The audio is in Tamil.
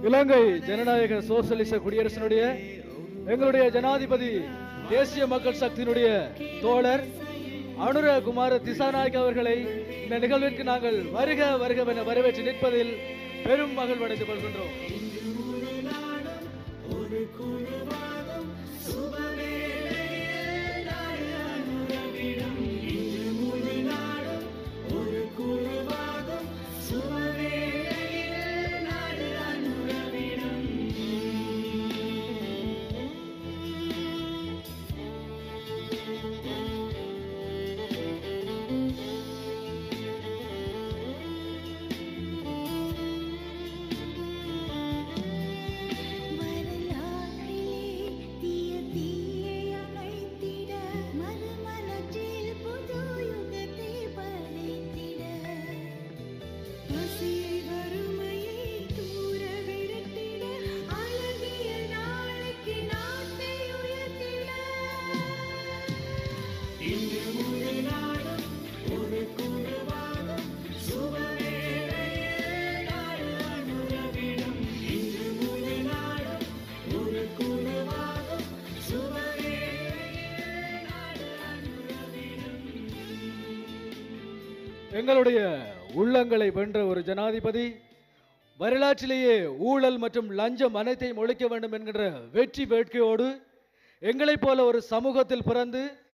இலங்கை ஜனநாயக சோசலிச குடியரசினுடைய எங்களுடைய ஜனாதிபதி தேசிய மக்கள் சக்தியினுடைய தோழர் அனுர குமார திசாநாயக் அவர்களை இந்த நிகழ்விற்கு நாங்கள் வருக வருக என வரவேற்று நிற்பதில் பெரும் மகிழ்வடைந்து கொள்கின்றோம். எங்களுடைய உள்ளங்களை வென்ற ஒரு ஜனாதிபதி வரலாற்றிலேயே ஊழல் மற்றும் லஞ்சம் அனைத்தையும் ஒழிக்க வேண்டும் என்கின்ற வெற்றி வேட்கையோடு எங்களைப் போல ஒரு சமூகத்தில் பிறந்து